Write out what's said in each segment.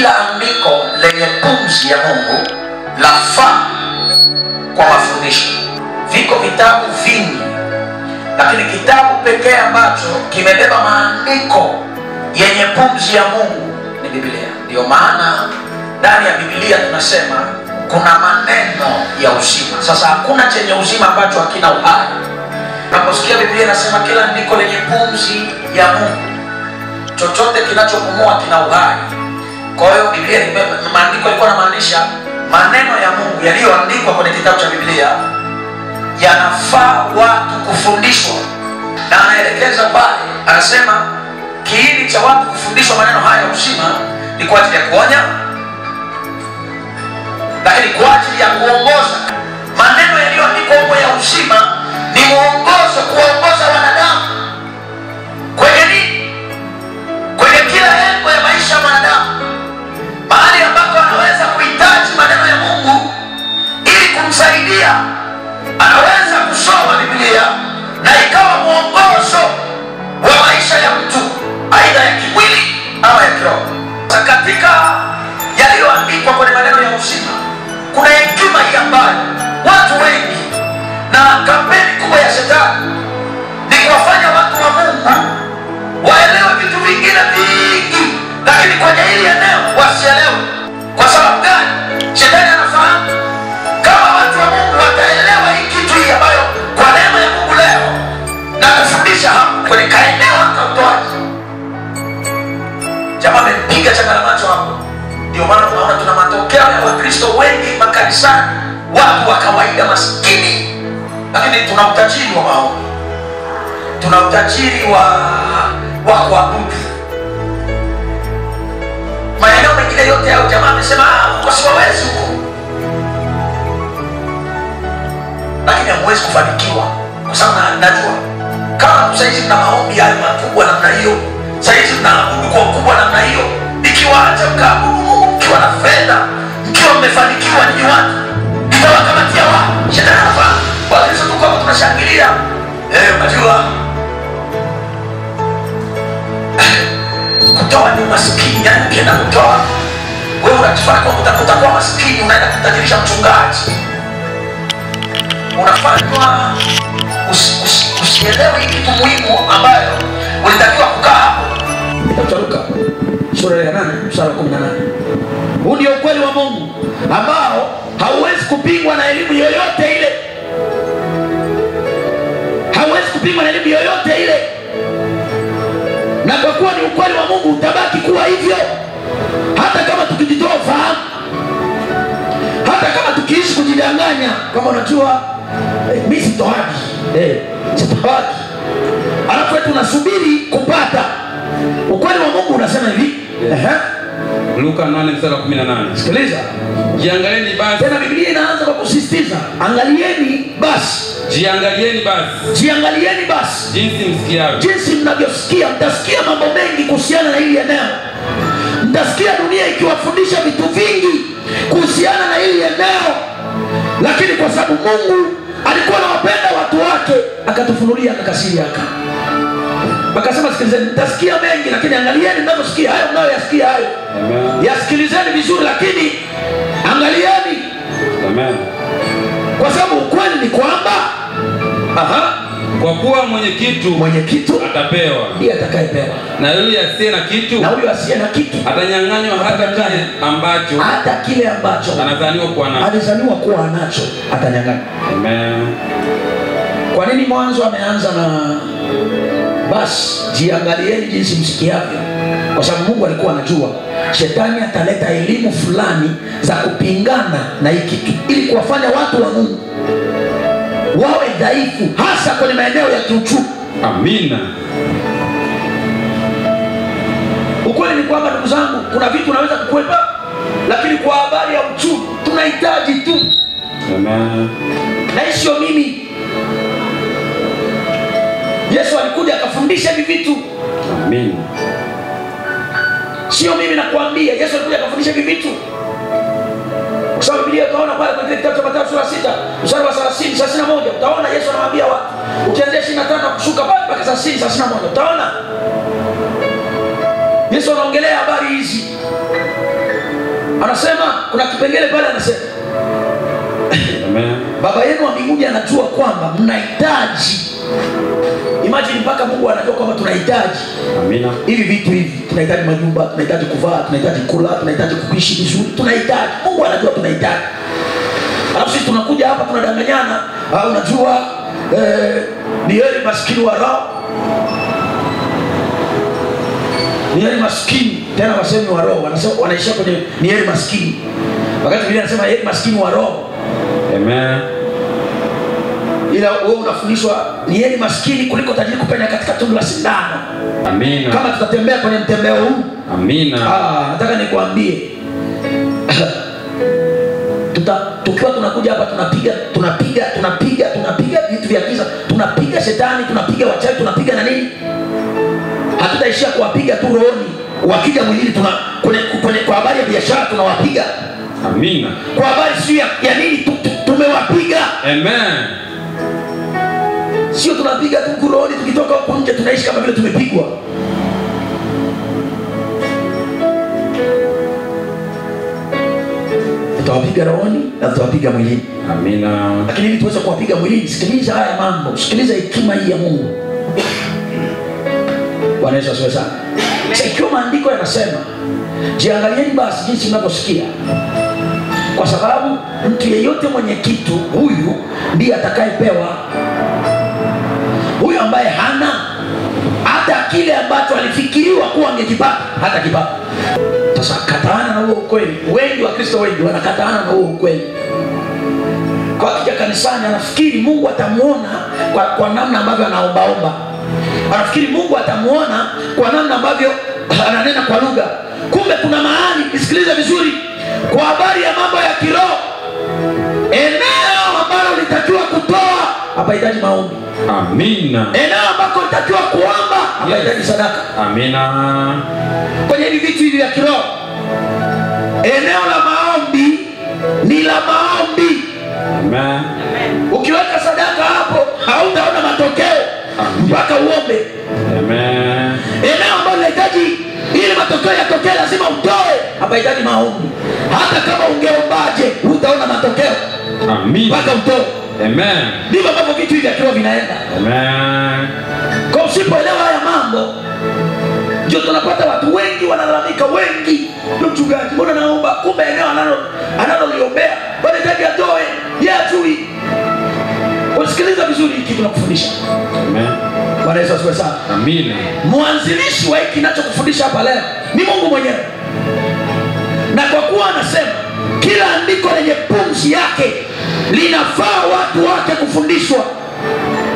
kila andiko lenye pumzi ya Mungu lafaa kwa mafundisho. Viko vitabu vingi, lakini kitabu pekee ambacho kimebeba maandiko yenye pumzi ya Mungu ni Biblia. Ndio maana ndani ya Biblia tunasema kuna maneno ya uzima. Sasa hakuna chenye uzima ambacho hakina uhai. Unaposikia Biblia inasema kila andiko lenye pumzi ya Mungu, chochote kinachopumua kina uhai. Kwa hiyo Biblia, maandiko yalikuwa yanamaanisha maneno ya Mungu yaliyoandikwa kwenye kitabu cha Biblia yanafaa watu kufundishwa. Na anaelekeza pale, anasema kiini cha watu kufundishwa maneno haya ya uzima ni kwa ajili ya kuonya, lakini kwa ajili ya kuongoza. Maneno yaliyoandikwa huko ya uzima ni mwongozo, kuongoza wanadamu kwenye nini? Kwenye kila engo ya maisha ya wanadamu, mahali ambapo anaweza kuhitaji maneno ya Mungu ili kumsaidia. Anaweza kusoma Biblia na ikawa mwongozo wa maisha ya mtu, aidha ya kimwili au ya kiroho. Katika yaliyoandikwa kwenye maneno ya uzima kuna hekima hii ambayo watu wengi, na kampeni kubwa ya shetani ni kuwafanya watu wa Mungu waelewe vitu vingine vingi, lakini kwenye hili eneo wasielewe. Kwa sababu gani? Shetani anafahamu kama watu wa Mungu wataelewa hii kitu hii ambayo kwa neema ya Mungu leo na kufundisha hapo kwenye kaeneo hata utoaji, jamaa amepiga changala macho hapo. Ndio maana unaona tuna matokeo ya Wakristo wengi makanisani, watu wa kawaida maskini, lakini tuna utajiri wa maombi, tuna utajiri wa kuabudu. Maeneo mengine yote yao jamaa amesema huko siwawezi huko, lakini hamwezi kufanikiwa. Kwa sababu najua kama saizi mna maombi hayo makubwa namna hiyo, saizi mnaabudu kwa ukubwa namna hiyo, ikiwaacha mkaabudu Mungu mkiwa na fedha, mkiwa mmefanikiwa ninyi watu, itawakamatia wapi? Shetani anafahamu. Wakristo tuko hapo tunashangilia, unajua kutoa ni maskini. Yani ukienda kutoa, wewe unajifanya kwamba utakuwa maskini, unaenda kutajirisha mchungaji. Unafanywa usielewe kitu muhimu ambayo ulitakiwa kukaa hapo. Tutaruka sura ya 8 mstari wa 18. Huu ndio ukweli wa Mungu ambao hauwezi kupingwa na elimu yoyote ile. Hauwezi kupingwa na elimu yoyote ile. Na kwa kuwa ni ukweli wa Mungu utabaki kuwa hivyo, hata kama tukijitoa ufahamu, hata kama tukiishi kujidanganya, kama unajua mimi sitoaji, sitoaji, alafu wetu unasubiri kupata. Ukweli wa Mungu unasema hivi, Luka 8:18. Sikiliza. Jiangalieni basi. Tena Biblia inaanza kwa kusisitiza, angalieni basi. Jiangalieni basi. Jiangalieni basi. Jinsi msikiavyo. Jinsi mnavyosikia, mtasikia mambo mengi kuhusiana na hili eneo. Mtasikia dunia ikiwafundisha vitu vingi kuhusiana na hili eneo. Lakini kwa sababu Mungu alikuwa anawapenda watu wake, akatufunulia akakasiri yake. Akasema sikilizeni, mtasikia mengi, lakini angalieni mnavyosikia hayo, mnayoyasikia hayo. Amen. Yasikilizeni vizuri, lakini angalieni. Amen. Kwa sababu ukweli ni kwamba kwa kuwa mwenye kitu atapewa, ndiye atakayepewa, na yule asiye na kitu, na yule asiye na kitu atanyang'anywa hata kile ambacho anadhaniwa kuwa nacho, atanyang'anywa. Amen. Kwa nini mwanzo ameanza na basi jiangalieni jinsi msikiavyo? Kwa sababu Mungu alikuwa anajua shetani ataleta elimu fulani za kupingana na hiki kitu ili kuwafanya watu wa Mungu wawe dhaifu, hasa kwenye maeneo ya kiuchumi. Amina. Ukweli ni kwamba ndugu zangu, kuna vitu unaweza kukwepa, lakini kwa habari ya uchumi tunahitaji tu. Amen. Na sio mimi. Yesu alikuja akafundisha hivi vitu. Amen. Sio mimi nakwambia, Yesu alikuja akafundisha hivi vitu. Kwa sababu Biblia utaona pale kwenye kitabu cha Mathayo sura 6 mstari wa 30-31 utaona Yesu anamwambia watu, ukianzia 25 kushuka pale mpaka 30-31 utaona Yesu anaongelea habari hizi. Anasema kuna kipengele pale anasema Amen. Baba yenu wa mbinguni anajua kwamba mnahitaji. Imagine mpaka Mungu anajua kwamba tunahitaji. Amina. Hivi vitu hivi, tunahitaji majumba, tunahitaji kuvaa, tunahitaji kula, tunahitaji kuishi vizuri, tunahitaji. Mungu anajua tunahitaji. Alafu sisi tunakuja hapa tunadanganyana, unajua ni heri maskini wa roho. Ni heri maskini, tena wasemi wa roho, wanaishia kwenye ni heri maskini. Wakati Biblia inasema heri maskini wa roho. Amen. Ila wewe unafundishwa ni heri maskini kuliko tajiri kupenya katika tundu la sindano. Amina. Kama tutatembea kwenye mtembeo huu. Amina. Nataka nikwambie tukiwa tunakuja hapa tunapiga vitu vya giza, tunapiga shetani, tunapiga wachawi, tunapiga na nini? Hatutaishia kuwapiga tu rohoni, wakija mwilini kwa habari ya biashara tunawapiga. Amina. Kwa habari sio ya nini tumewapiga. Amen. Sio tunapiga tu rohoni, tukitoka huko nje tunaishi kama vile tumepigwa. Tutawapiga rohoni na tutawapiga mwilini. Amina. Lakini ili tuweze kuwapiga mwilini, sikiliza haya mambo, sikiliza hekima hii ya Mungu. Bwana Yesu asifiwe sana. Sasa ikiwa maandiko yanasema, jiangalieni basi jinsi mnavyosikia. Kwa sababu mtu yeyote mwenye kitu, huyu ndiye atakayepewa. Huyu ambaye hana, hata kile ambacho alifikiriwa kuwa angekipata, hata kipata. Sasa kataana na huo ukweli. Wengi wa Kristo wengi wanakataana na huo ukweli. Kwa kija kanisani anafikiri Mungu atamuona kwa namna ambavyo anaombaomba. Anafikiri Mungu atamuona kwa namna ambavyo ananena kwa lugha. Kumbe kuna mahali, nisikilize vizuri, kwa habari ya mambo ya kiroho, eneo ambalo litakiwa kutoa hapahitaji maombi. Amina. Eneo ambako litakiwa kuomba hapahitaji sadaka. Amina. Kwenye hivi vitu hivi vya kiroho, eneo la maombi ni la maombi. Amen. Ukiweka sadaka hapo hautaona matokeo mpaka uombe. Amen. Eneo ambalo linahitaji ili matokeo yatokee lazima utoe, hapahitaji maombi. Hata kama ungeombaje utaona matokeo. Amina. Mpaka utoe. Amen. Ndivyo ambavyo vitu hivi vya kiroho vinaenda. Amen. Kwa usipoelewa haya mambo, ndio tunapata watu wengi wanalalamika, wengi, mchungaji mbona naomba, kumbe eneo analoliombea wanahitaji atoe, yeye ajui. Usikiliza vizuri hiki tunakufundisha. Amen. Bwana Yesu asifiwe sana. Amina. Mwanzilishi wa hiki ninachokufundisha hapa leo ni Mungu mwenyewe. Na kwa kuwa anasema kila andiko lenye pumzi yake linafaa watu wake kufundishwa,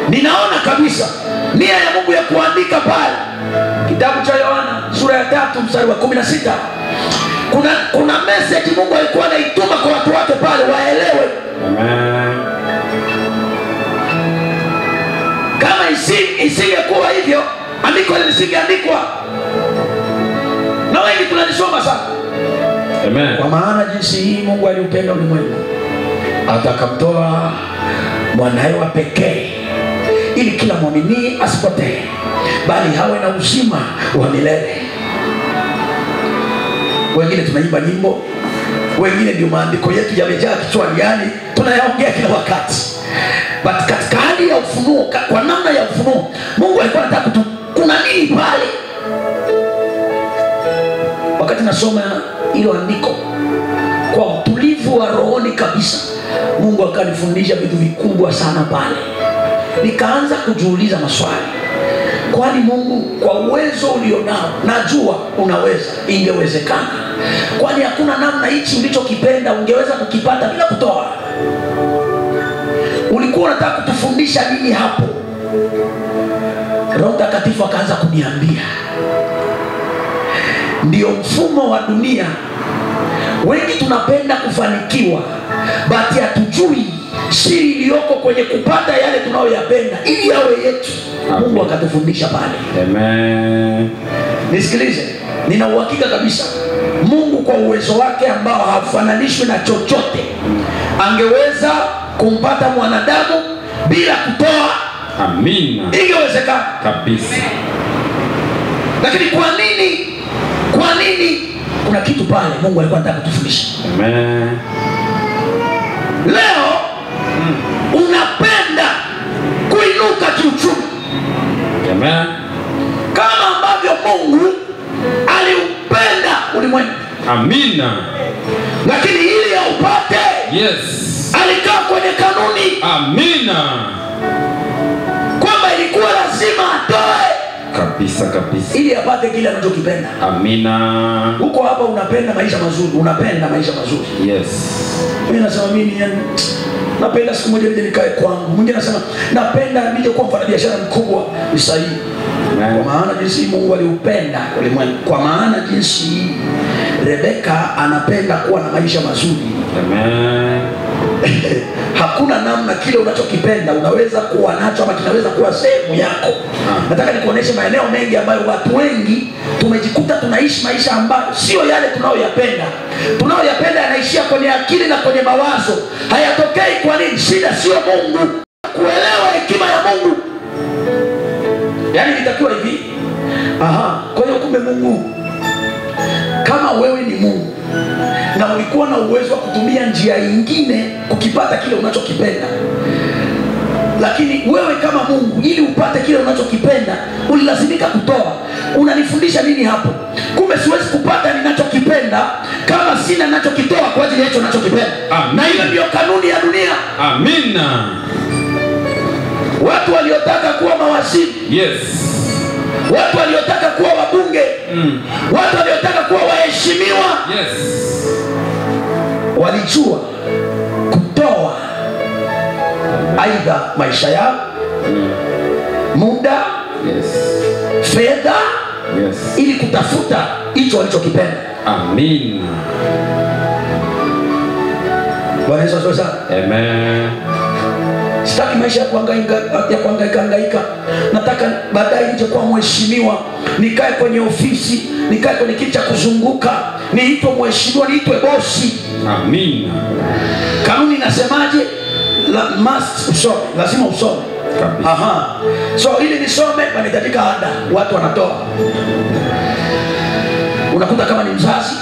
ninaona kabisa nia ya Mungu ya kuandika pale kitabu cha Yohana sura ya 3 mstari wa 16. Kuna message Mungu alikuwa anaituma kwa watu wake pale waelewe. Amen. Kama isingekuwa hivyo, andiko lisingeandikwa. Na wengi tunalisoma sana. Amen. Kwa maana jinsi hii Mungu aliupenda ulimwengu hata akamtoa mwanae wa pekee, ili kila muamini asipotee, bali hawe na uzima wa milele. Wengine tunaimba nyimbo, wengine ndio maandiko yetu yamejaa kichwani, yani tunayaongea kila wakati. But katika hali ya ufunuo, kwa namna ya ufunuo, Mungu alikuwa anataka kuna nini pale. Wakati nasoma hilo andiko kwa utulivu wa rohoni kabisa, Mungu akanifundisha vitu vikubwa sana pale. Nikaanza kujiuliza maswali. Kwani Mungu kwa uwezo ulionao, najua unaweza, ingewezekana. Kwani hakuna namna hichi ulichokipenda ungeweza kukipata bila kutoa? Ulikuwa unataka kutufundisha nini hapo? Roho Mtakatifu akaanza kuniambia, ndio mfumo wa dunia. Wengi tunapenda kufanikiwa, but hatujui siri iliyoko kwenye kupata yale tunayoyapenda ili yawe yetu. Mungu akatufundisha pale. Amen. Nisikilize, nina uhakika kabisa Mungu kwa uwezo wake ambao hafananishwi na chochote angeweza kumpata mwanadamu bila kutoa. Amina. Ingewezekana kabisa. Lakini kwa nini kuna kitu pale Mungu alikuwa anataka kutufundisha. Amen. Leo unapenda kuinuka kiuchumi. Amen. Kama ambavyo Mungu aliupenda ulimwengu. Amina. Lakini ili aupate, Yes, alikaa kwenye kanuni. amina, Kwamba ilikuwa lazima atoe kabisa kabisa, ili apate kile anachokipenda. amina. Huko hapa unapenda maisha mazuri, unapenda maisha mazuri. Yes. Mimi nasema mimi yani napenda siku moja nije nikae kwangu. Mwingine anasema napenda nije kuwa mfanyabiashara mkubwa. Ni sahihi. Kwa maana jinsi Mungu aliupenda ulimwengu, kwa maana jinsi Rebeka anapenda kuwa na maisha mazuri. Amen. Hakuna namna kile unachokipenda unaweza kuwa nacho ama kinaweza kuwa sehemu yako. Nataka nikuoneshe maeneo mengi ambayo watu wengi tumejikuta tunaishi maisha ambayo sio yale tunayoyapenda. Tunayoyapenda yanaishia kwenye akili na kwenye mawazo. Hayatokei. Kwa nini? Shida sio Mungu. Kuelewa hekima ya Mungu. Yaani nitakiwa hivi. Kwa hiyo kumbe Mungu, kama wewe ni Mungu na ulikuwa na uwezo wa kutumia njia nyingine kukipata kile unachokipenda, lakini wewe kama Mungu ili upate kile unachokipenda ulilazimika kutoa, unanifundisha nini hapo? Kumbe siwezi kupata ninachokipenda kama sina ninachokitoa kwa ajili ya hicho ninachokipenda. Na hiyo ndio kanuni ya dunia. Amina. Watu waliotaka kuwa mawaziri, Yes, watu waliotaka kuwa wabunge, watu waliotaka kuwa waheshimiwa, yes, walijua kutoa aidha maisha yao, muda, yes, fedha, yes, ili kutafuta hicho walichokipenda. amina. Bwana Yesu asifiwe sana. Amen. Sitaki maisha ya kuhangaika. Nataka baadaye nije kuwa mheshimiwa, nikae kwenye ofisi, nikae kwenye kiti cha kuzunguka, niitwe mheshimiwa, niitwe bosi. Amina. Kanuni inasemaje? Must usome, lazima usome. Kabisa. So ili nisome panahitajika ada, watu wanatoa. Unakuta kama ni mzazi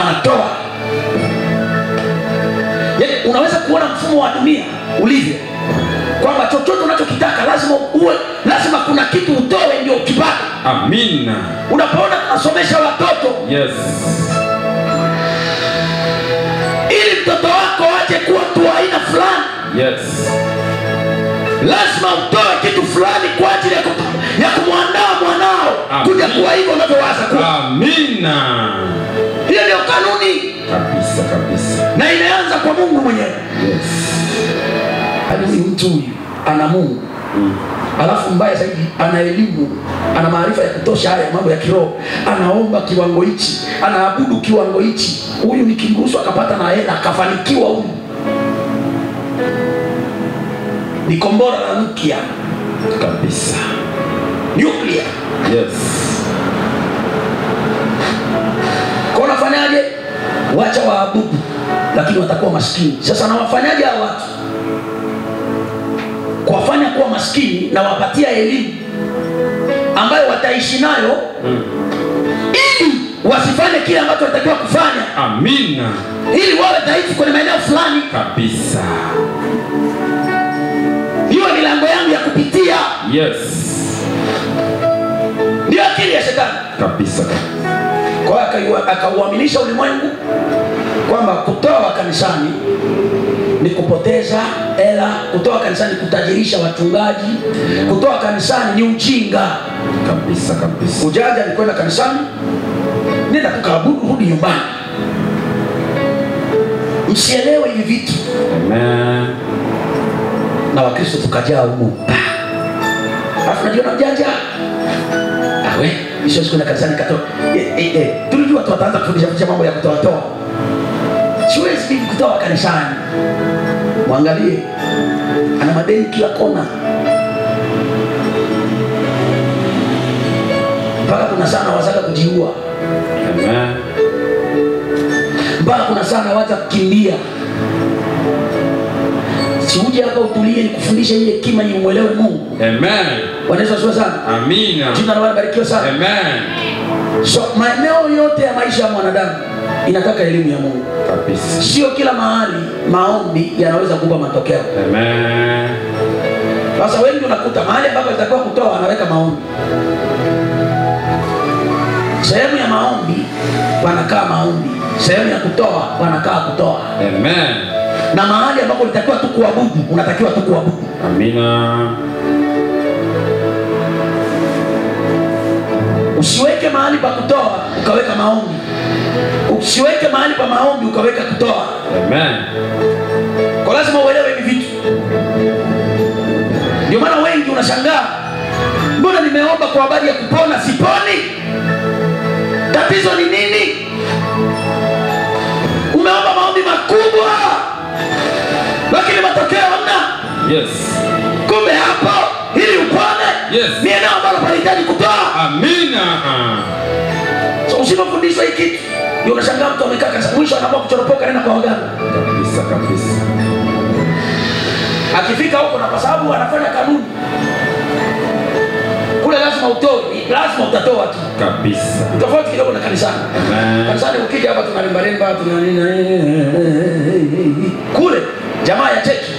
anatoa. Yaani unaweza kuona mfumo wa dunia ulivyo, kwamba chochote unachokitaka lazima kuna kitu utoe ndio ukipate. Amina. Unapoona tunasomesha watoto, Yes, ili mtoto wako aje kuwa tu aina fulani, yes, lazima utoe kitu fulani kwa ajili ya kumwandaa mwanao kuja kuwa hivyo unavyowaza kuwa. amina. Hiyo ndio kanuni. Kabisa kabisa. Na inaanza kwa Mungu mwenyewe. Yes. Hadi mtu huyu ana Mungu. Alafu mbaya zaidi ana elimu, ana maarifa ya kutosha haya mambo ya kiroho. Anaomba kiwango hichi, anaabudu kiwango hichi. Huyu ni kimruhusu akapata na hela, akafanikiwa huyu. Ni kombora la nukia. Kabisa. Nuclear. Yes. Kwa unafanyaje? Wacha waabudu, lakini watakuwa maskini. Sasa na wafanyaje hao watu? Kuwafanya kuwa maskini na wapatia elimu ambayo wataishi nayo, ili wasifanye kile ambacho wanatakiwa kufanya. Amina. Ili wawe dhaifu kwenye maeneo fulani. Kabisa. Hiyo milango yangu ya kupitia. Yes. Ndio akili ya shetani. Kabisa. Kwa hiyo akauaminisha ulimwengu kwamba kutoa kanisani ni kupoteza hela, kutoa kanisani kutajirisha wachungaji, kutoa kanisani ni ujinga. Kabisa kabisa. Ujaja ni kwenda kanisani, nenda tukaabudu, rudi nyumbani. Msielewe hivi vitu. Amen. Na Wakristo tukajaa huko. Alafu najiona mjanja. Awe, nisho siku na kanisani katoa. Tulijua tu wataanza kufundisha mambo ya kutoa. Siwezi hivi kutoa kanisani. Muangalie. Ana madeni kila kona. Mpaka kuna sana wazaka kujiua. Amen. Mpaka kuna sana waza kukimbia. Si uje hapa utulie nikufundishe ile hekima ni umuelewe Mungu. Amen. Bwana Yesu asifiwe sana. Amina. Jina la Bwana barikiwe sana. Amen. So maeneo yote ya maisha ya mwanadamu inataka elimu ya Mungu. Kabisa. Sio kila mahali maombi yanaweza kupa matokeo. Amen. Sasa wengi unakuta mahali ambapo itakuwa kutoa anaweka maombi. Sehemu ya maombi wanakaa maombi. Sehemu ya kutoa wanakaa kutoa. Amen. Na mahali ambapo litakiwa tu kuabudu, unatakiwa tu kuabudu. Amina. Usiweke mahali pa kutoa ukaweka maombi. Usiweke mahali pa maombi ukaweka kutoa. Amen. Kwa lazima uelewe hivi vitu. Ndio maana wengi unashangaa, mbona nimeomba kwa habari ya kupona siponi? Tatizo ni nini? Umeomba maombi makubwa lakini matokeo hamna. Yes. Kumbe hapo ili upone, yes, ni eneo ambalo panahitaji kutoa. Amina. So usipofundishwa hiki kitu, ndio unashangaa mtu amekaa kasa mwisho anaamua kuchoropoka nenda kwa waganga. Kabisa kabisa. Akifika huko na kwa sababu anafanya kanuni. Kule lazima utoe, lazima utatoa tu. Kabisa. Tofauti kidogo na kanisani. Kanisani ukija hapa tunalimba tuna nini. Kule jamaa ya cheki.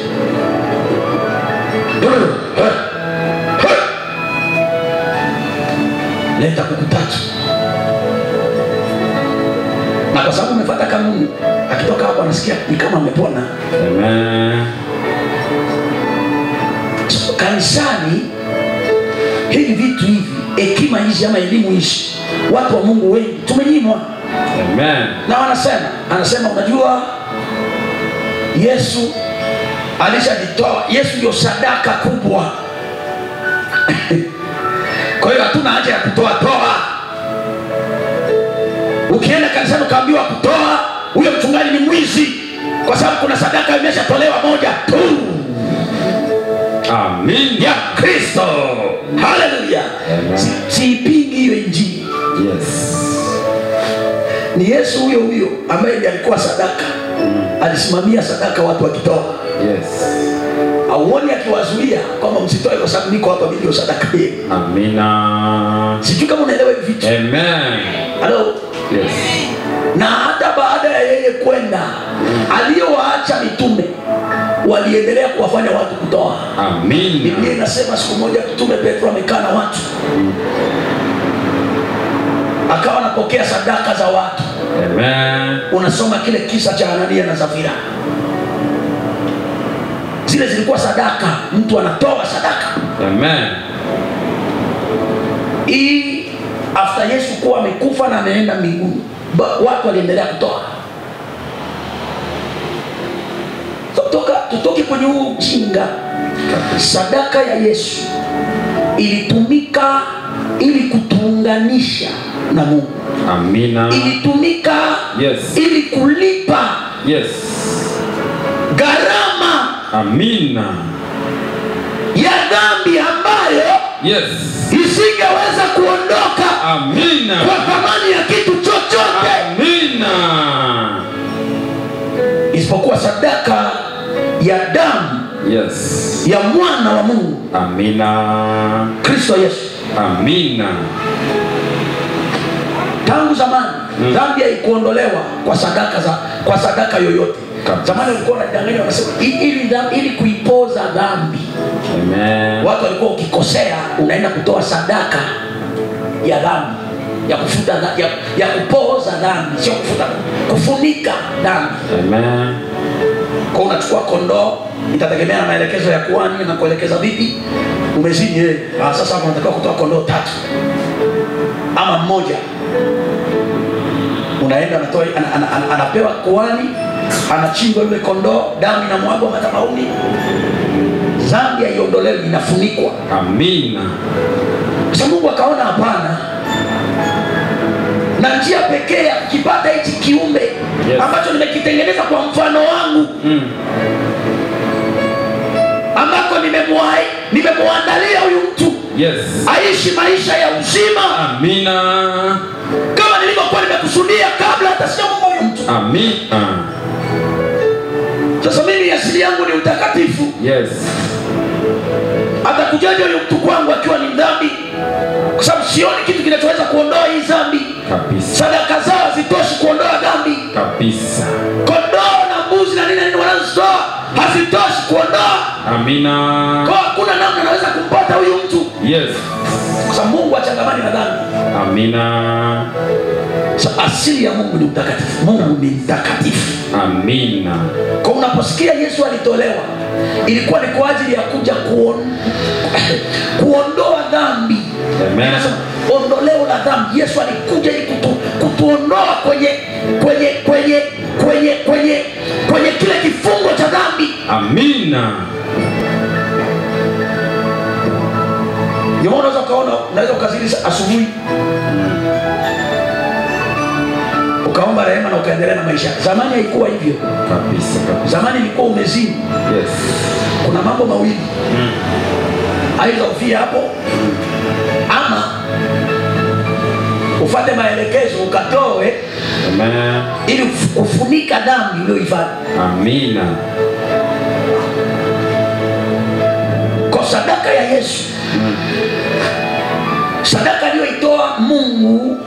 Leta kuku tatu. Na kwa sababu umefuata kanuni, akitoka hapo anasikia ni kama amepona. Amen. So, kanisani hivi vitu hivi, hekima hizi ama elimu hizi, watu wa Mungu wengi tumenyimwa. Amen. Na anasema unajua Yesu alishajitoa. Yesu ndio sadaka kubwa. Kwa hiyo hatuna haja ya kutoa. Ukienda kanisani ukaambiwa kutoa, huyo mchungaji ni mwizi, kwa sababu kuna sadaka imeshatolewa moja tu. Amen. Ya Kristo. Haleluya. Siipingi hiyo injili. Yes. Ni Yesu huyo ambaye ndiye alikuwa sadaka. Alisimamia sadaka watu wakitoa. Yes. Auoni akiwazuia kwamba msitoe kwa sababu niko hapa video sadaka yenu. Amina. Sijui kama unaelewa hivi vitu. Amen. Hello. Yes. Na hata baada ya yeye kwenda, aliyowaacha mitume waliendelea kuwafanya watu kutoa. Amina. Biblia inasema siku moja mtume Petro amekaa na watu. Akawa anapokea sadaka za watu. Amen. Unasoma kile kisa cha Anania na Safira. Zile zilikuwa sadaka, mtu anatoa sadaka. Amen. After Yesu kuwa amekufa na ameenda mbinguni, watu waliendelea kutoa. Tutoke kwenye huu ujinga. Sadaka ya Yesu ilitumika ili kutuunganisha na Mungu. Amina. Ilitumika, yes, ili kulipa, yes, gharama, amina, ya dhambi ambayo, yes, isingeweza kuondoka, amina, kwa thamani ya kitu chochote, amina, isipokuwa sadaka ya damu, yes, ya mwana wa Mungu, amina, Kristo Yesu. Amina. Tangu zamani dhambi haikuondolewa kwa sadaka yoyote. Zamani walikuwa wanadanganya wanasema ili kuipoza dhambi. Amen. Watu walikuwa ukikosea unaenda kutoa sadaka ya dhambi, ya kufuta ya kupoza dhambi, sio kufuta, kufunika dhambi. Amen. Kwa unachukua kondoo, itategemea na maelekezo ya kuhani na kuelekeza vipi umezini sasa unatakiwa kutoa kondoo 3 ama 1. Unaenda anatoa, anapewa kuhani, anachinjwa yule kondoo, damu inamwagwa madhabahuni, dhambi haiondolewi, inafunikwa. Amina. Sasa Mungu akaona hapana, na njia pekee ya kukipata hichi kiumbe, yes, ambacho nimekitengeneza kwa mfano wangu, ambako nimemwandalia huyu mtu, yes, aishi maisha ya uzima. Amina. Kama nilivyokuwa nimekusudia kabla hata sijamuumba huyu mtu. Amina. Sasa mimi asili yangu ni utakatifu. Yes. Atakujaje huyu mtu kwangu akiwa ni mdhambi? Kwa sababu sioni kitu kinachoweza kuondoa hii dhambi. Kabisa. Sadaka zao hazitoshi kuondoa dhambi. Kabisa. Kondoo na mbuzi na nini wanazitoa hazitoshi kuondoa. Amina. Kwa hakuna namna naweza kumpata huyu mtu. Yes. Kwa sababu Mungu hachangamani na dhambi. Amina. Asili ya Mungu ni mtakatifu. Mungu ni mtakatifu. Amina. Kwa unaposikia Yesu alitolewa, ilikuwa ni kwa ajili ya kuja kuondoa dhambi. Amen. Ondoleo la dhambi. Yesu alikuja ili kutuondoa kwenye kile kifungo cha dhambi. Amina. Ndio unaweza ukaona, unaweza ukazidi asubuhi ukaomba rehema na ukaendelea na maisha. Zamani haikuwa hivyo. Kabisa, kabisa. Zamani ilikuwa umezini. Yes. Kuna mambo mawili. Aidha ufie hapo ama ufuate maelekezo ukatoe. Amen. Ili kufunika dhambi uliyoifanya. Amina. Kwa sadaka ya Yesu, sadaka aliyoitoa Mungu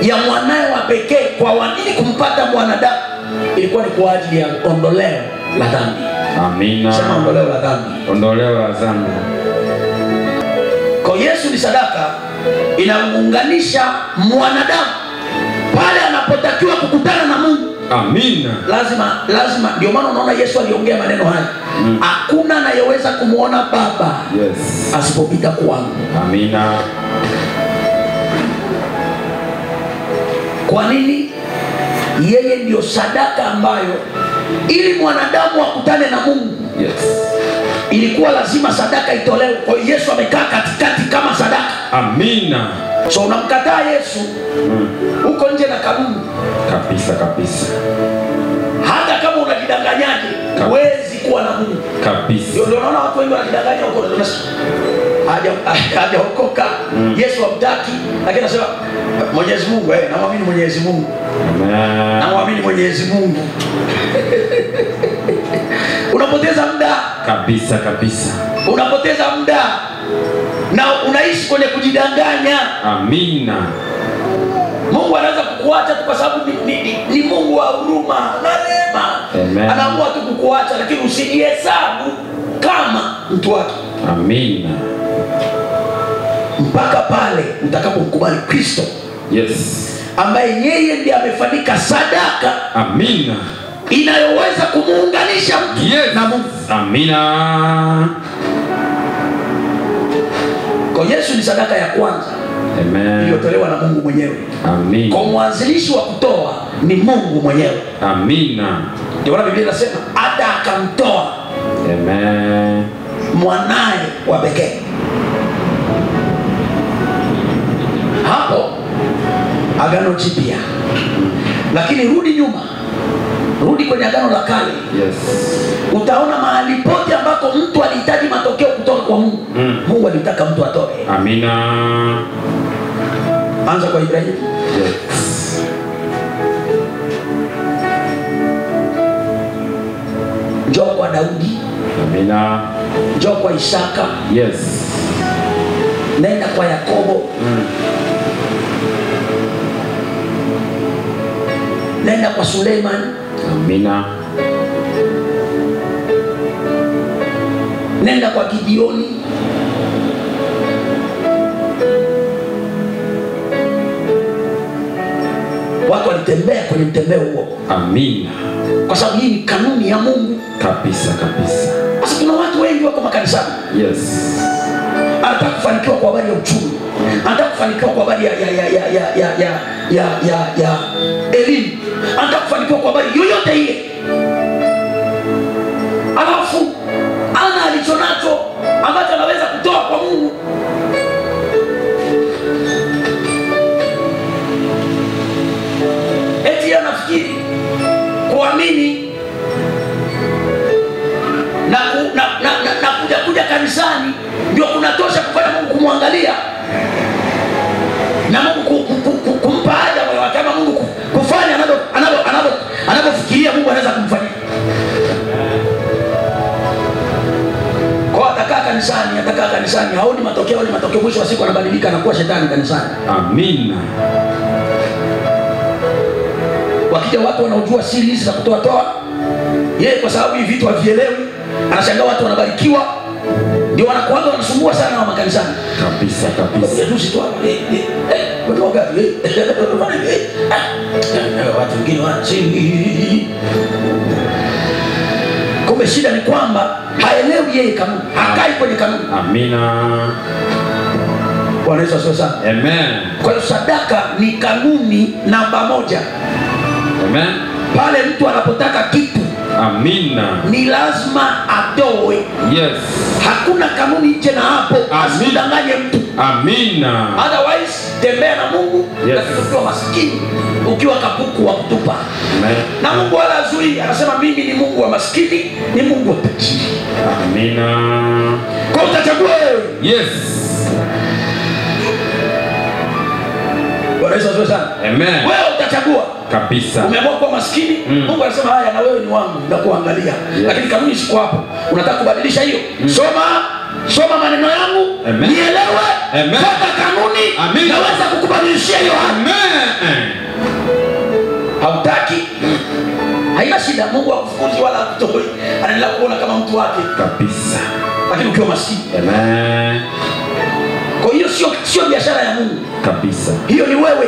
ya mwanae wa pekee kwa wanini kumpata mwanadamu, ilikuwa ni kwa ajili ya ondoleo la dhambi. Amina. Sema ondoleo la dhambi. Ondoleo la dhambi. Kwa Yesu ni sadaka inamuunganisha mwanadamu pale anapotakiwa kukutana na Mungu. Amina. Lazima ndio maana unaona Yesu aliongea maneno haya. Hakuna anayeweza kumuona Baba, yes, asipopita kwangu. Amina. Kwa nini? Yeye ndio sadaka ambayo ili mwanadamu akutane na Mungu, yes, ilikuwa lazima sadaka itolewe. Kwa hiyo Yesu amekaa katikati kama sadaka. Amina. So unamkataa Yesu uko nje na kanuni. Kabisa, kabisa. Hata kama unajidanganyaje, huwezi kuwa na Mungu. Kabisa. Ndio unaona watu wengi wanajidanganya huko, hajaokoka, Yesu hamtaki, lakini anasema Mwenyezi Mungu, namwamini Mwenyezi Mungu. Amen. Namwamini Mwenyezi Mungu. Unapoteza muda. Kabisa, kabisa. Unapoteza muda na unaishi kwenye kujidanganya. Amina. Mungu anaweza kukuacha tu kwa sababu ni Mungu wa huruma na rehema. Anaamua tu kukuacha, lakini usijihesabu kama mtu wake. Amina. Mpaka pale utakapomkubali Kristo. Yes. Ambaye yeye ndiye amefanyika sadaka. Amina. Inayoweza kumuunganisha mtu, yes, na Mungu. Amina. Kwa Yesu ni sadaka ya kwanza. Amen. Iliyotolewa na Mungu mwenyewe. Amina. Kwa mwanzilishi wa kutoa ni Mungu mwenyewe. Amina. Ndio maana Biblia inasema hata akamtoa, amen, mwanae wa pekee. Hapo Agano Jipya. Lakini rudi nyuma, rudi kwenye Agano la Kale. Yes. Utaona mahali pote ambako mtu alihitaji matokeo kutoka kwa Mungu. Mungu alitaka mtu atoe. Amina. Anza kwa Ibrahimu. Yes. Njoo kwa Daudi. Amina. Njoo kwa Isaka. Yes. Nenda kwa Yakobo. Nenda kwa Suleiman. Amina. Nenda kwa Gideoni. Watu walitembea kwenye mtembeo huo. Amina. Kwa sababu hii ni kanuni ya Mungu. Kabisa, kabisa. Sasa kuna watu wengi wako makanisani. Yes. Anataka kufanikiwa kwa habari ya uchumi. Anataka kufanikiwa kwa habari ya elimu. Anataka kufanikiwa kwa habari yoyote ile. Alafu ana alichonacho ambacho anaweza kutoa kwa Mungu. Eti anafikiri kuamini na kuja kanisani ndio kunatosha kufanya Mungu kumwangalia na Mungu kumpa haja moyo wake, kama Mungu kufanya anapofikiria Mungu anaweza kumfanyia. Kwa atakaa kanisani kanisani, atakaa kanisani, haoni matokeo, ni matokeo, mwisho wa siku anabadilika na kuwa shetani kanisani. Amina. Wakija watu wanaojua siri hizi za kutoa, yeye kwa sababu hivi vitu havielewi, anashangaa watu wanabarikiwa, ndio wanakuanga wanasumbua sana wa makanisani. Kabisa kabisa. Yesu tu watu wangapi? Watu wengine wanashingi. Kumbe shida ni kwamba haelewi yeye kanuni, hakai kwenye kanuni. Amina. Bwana Yesu asifiwe sana. Amen. Kwa hiyo sadaka ni kanuni namba 1. Amen. Pale mtu anapotaka kitu, amina, ni lazima atoe. Yes. Hakuna kanuni nje na hapo, asidanganye mtu. Amina. Otherwise tembea na Mungu, yes, lakini ukiwa maskini, ukiwa kapuku wa kutupa. Amen. Na Mungu wala azui, anasema mimi ni Mungu wa maskini, ni Mungu wa tajiri. Amina. Kwa utachagua wewe. Yes. Bwana Yesu asifiwe sana. Amen. Wewe utachagua kabisa. Umeamua kuwa maskini, Mungu anasema haya, na wewe ni wangu, nitakuangalia. Yes. Lakini kanuni siko hapo. Unataka kubadilisha hiyo? Soma maneno yangu, nielewe, fuata kanuni, naweza kukubadilishia hiyo hali. Amen. Hautaki? Haina shida, Mungu hakufukuzi wala hakutoi. Anaendelea kuona kama mtu wake kabisa. Lakini ukiwa maskini. Amen. Kwa hiyo sio biashara ya Mungu kabisa. Hiyo ni wewe.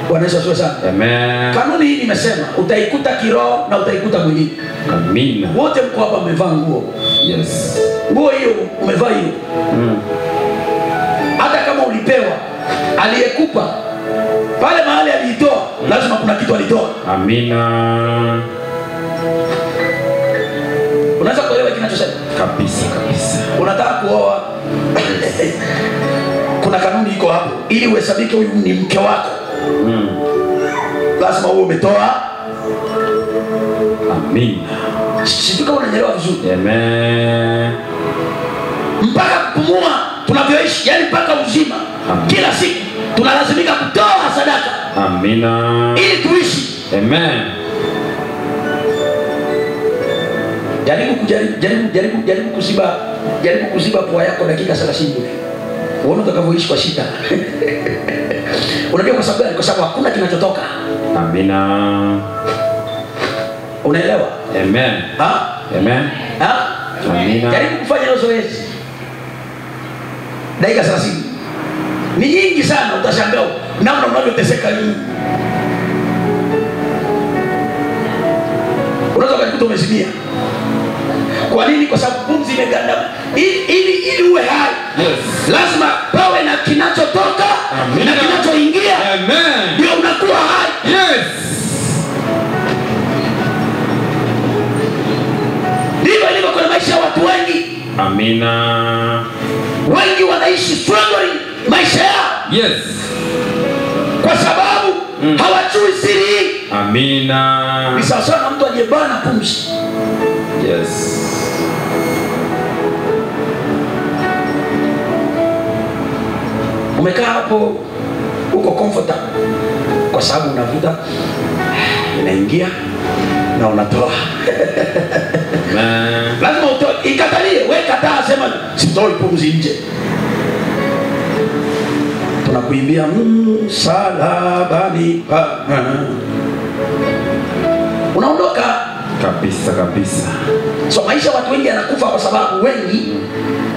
Bwana Yesu asifiwe sana. Amen. Kanuni hii nimesema utaikuta kiroho na utaikuta mwilini. Amina. Wote mko hapa mmevaa nguo. Yes. Nguo hiyo umevaa hiyo. Hata kama ulipewa, aliyekupa pale mahali aliitoa, lazima kuna kitu alitoa. Amina. Unaweza kuelewa kinachosema? Kabisa kabisa. Unataka kuoa, kuna kanuni iko hapo, ili uhesabike huyu ni mke wako. Lazima uwe umetoa. Amina. Sijui kama unanielewa vizuri. Amen. Mpaka kupumua tunavyoishi, yani mpaka uzima. Kila siku tunalazimika kutoa sadaka. Amina. Ili tuishi. Amen. Jaribu kuziba pua yako dakika 30. Uone utakavyoishi kwa shida. Unajua kwa sababu gani? Kwa sababu hakuna kinachotoka. Amina. Unaelewa? Amen. Amen. Amina. Jaribu kufanya hiyo zoezi. Dakika 30. Ni nyingi sana, utashangaa namna unavyoteseka nyingi. Unaweza kujikuta umezimia. Kwa nini? Kwa sababu pumzi imeganda. Ili uwe hai, lazima pawe na kinachotoka na kinachoingia. Ndio unakuwa hai. Yes. Ndivyo ilivyo kwenye maisha ya watu wengi. Amina. Wengi wanaishi struggling maisha yao. Yes. Kwa sababu hawajui siri hii. Amina. Ni sawa na mtu aliyebana pumzi. Yes. Umekaa hapo uko comfortable kwa sababu unavuta, inaingia na unatoa. Lazima utoe. Ikatalie, wewe kataa, sema sitoi pumzi nje. Tunakuimbia msalabani pa. Unaondoka kabisa kabisa. So maisha watu wengi yanakufa kwa sababu wengi,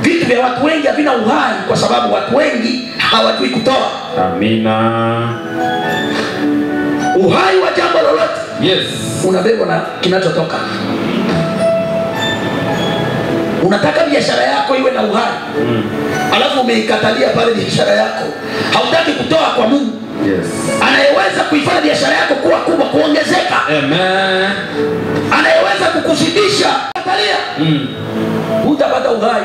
vitu vya watu wengi havina uhai kwa sababu watu wengi hawajui kutoa. Amina. Uhai wa jambo lolote, yes, unabebwa na kinachotoka. Unataka biashara yako iwe na uhai, alafu umeikatalia pale biashara yako. Hautaki kutoa kwa Mungu. Yes. Anayeweza kuifanya biashara yako kuwa kubwa, kuongezeka. Amen. Anayeweza kukuzidisha, katalia. Utapata uhai.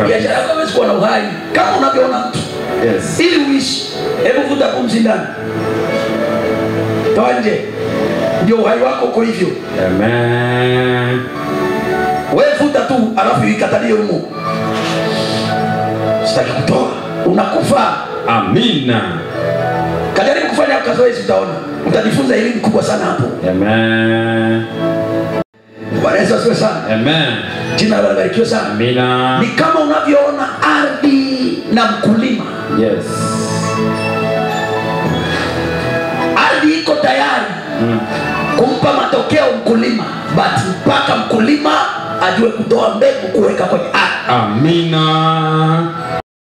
Biashara yako haiwezi kuwa na uhai kama unavyoona mtu. Yes. Ili uishi, hebu vuta pumzi ndani, toa nje, ndio uhai wako uko hivyo. Amen. Wewe vuta tu, alafu ikatalie humo. Sitaki kutoa, unakufa. Amina. Kajaribu kufanya kazoezi, utaona, utajifunza elimu kubwa sana hapo. Amen. Bwana Yesu asifiwe sana. Amen. Jina la Bwana libarikiwe sana. Amina. Ni kama unavyoona ardhi na mkulima. Yes. Ardhi iko tayari kumpa matokeo mkulima, but mpaka mkulima ajue kutoa mbegu kuweka kwenye ardhi. Amina.